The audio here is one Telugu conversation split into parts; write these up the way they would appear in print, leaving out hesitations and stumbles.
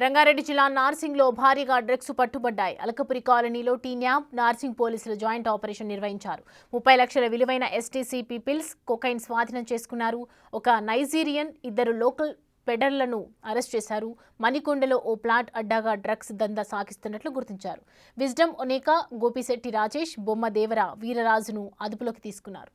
రంగారెడ్డి జిల్లా నార్సింగ్లో భారీగా డ్రగ్స్ పట్టుబడ్డాయి. అలకపురి కాలనీలో టీన్యాబ్, నార్సింగ్ పోలీసులు జాయింట్ ఆపరేషన్ నిర్వహించారు. 30 లక్షల విలువైన ఎస్టీసీపీ పిల్స్, కొకైన్ స్వాధీనం చేసుకున్నారు. ఒక నైజీరియన్, 2 లోకల్ పెడర్లను అరెస్ట్ చేశారు. మణికొండలో ఓ ప్లాట్ అడ్డాగా డ్రగ్స్ దందా సాగిస్తున్నట్లు గుర్తించారు. విజ్డమ్ ఒనేకా, గోపిశెట్టి రాజేష్, బొమ్మ దేవర వీరరాజును అదుపులోకి తీసుకున్నారు.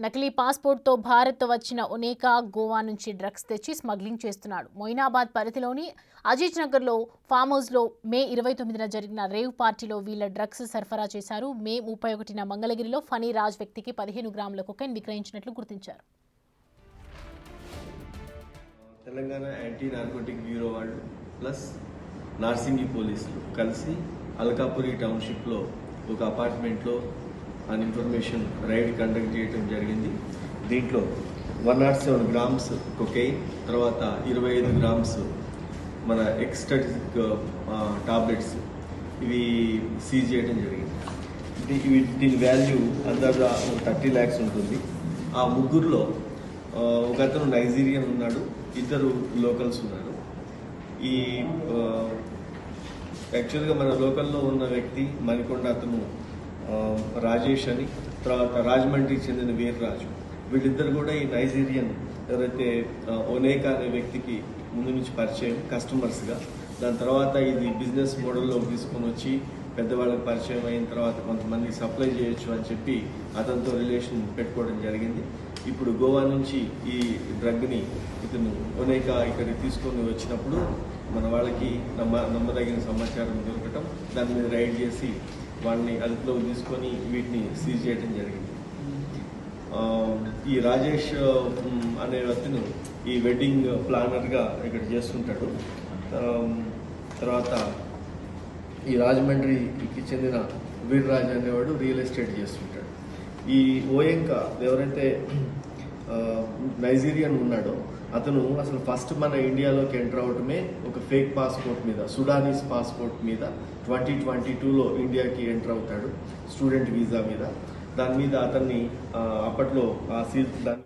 నకిలీ పాస్పోర్ట్తో భారత్ వచ్చిన ఒనేకా గోవా నుంచి డ్రగ్స్ తెచ్చి స్మగ్లింగ్ చేస్తున్నాడు. మొయినాబాద్ పరిధిలోని అజీజ్ నగర్లో ఫామ్ హౌస్లో మే 29న జరిగిన రేవ్ పార్టీలో వీళ్ళ డ్రగ్స్ సరఫరా చేశారు. మే 31న మంగళగిరిలో ఫనీ రాజ్ వ్యక్తికి 15 గ్రాముల కొకైన్ విక్రయించినట్లు గుర్తించారు. తెలంగాణ యాంటీ నార్కోటిక్ బ్యూరో వాళ్ళు ప్లస్ నార్సింగి పోలీసులు కలిసి అల్కాపురి టౌన్షిప్లో ఒక అపార్ట్మెంట్లో అన్ ఇన్ఫర్మేషన్ రైడ్ కండక్ట్ చేయడం జరిగింది. దీంట్లో 107 గ్రామ్స్ కొకైన్, తర్వాత 25 గ్రామ్స్ మన ఎక్స్టటిక్ టాబ్లెట్స్ ఇవి సీజ్ చేయడం జరిగింది. దీని వాల్యూ అందాజా 30 lakhs ఉంటుంది. ఆ ముగ్గురులో ఒక అతను నైజీరియన్ ఉన్నాడు, 2 లోకల్స్ ఉన్నారు. ఈ యాక్చువల్గా మన లోకల్లో ఉన్న వ్యక్తి మణికొండ అతను రాజేష్ అని, తర్వాత రాజమండ్రికి చెందిన వీర్రాజు, వీళ్ళిద్దరు కూడా ఈ నైజీరియన్ ఎవరైతే ఒనేకా అనే వ్యక్తికి ముందు నుంచి పరిచయం కస్టమర్స్గా, దాని తర్వాత ఇది బిజినెస్ మోడల్లో తీసుకొని వచ్చి పెద్దవాళ్ళకి పరిచయం అయిన తర్వాత కొంతమంది సప్లై చేయొచ్చు అని చెప్పి అతనితో రిలేషన్ పెట్టుకోవడం జరిగింది. ఇప్పుడు గోవా నుంచి ఈ డ్రగ్ని ఇతను ఒనేకా ఇక్కడికి తీసుకొని వచ్చినప్పుడు మన వాళ్ళకి నమ్మదగిన సమాచారం దొరకటం, దాని మీద రైడ్ చేసి వాడిని అదుపులో తీసుకొని వీటిని సీజ్ చేయడం జరిగింది. ఈ రాజేష్ అనే అతను ఈ వెడ్డింగ్ ప్లానర్గా ఇక్కడ చేస్తుంటాడు. తర్వాత ఈ రాజమండ్రికి చెందిన వీర్రాజ్ అనేవాడు రియల్ ఎస్టేట్ చేస్తుంటాడు. ఈ ఓయంకా ఎవరైతే నైజీరియన్ ఉన్నాడో అతను అసలు ఫస్ట్ మన ఇండియాలోకి ఎంటర్ అవటమే ఒక ఫేక్ పాస్పోర్ట్ మీద, సుడానీస్ పాస్పోర్ట్ మీద 2022లో ఇండియాకి ఎంటర్ అవుతాడు స్టూడెంట్ వీసా మీద. దాని మీద అతన్ని అప్పట్లో దాని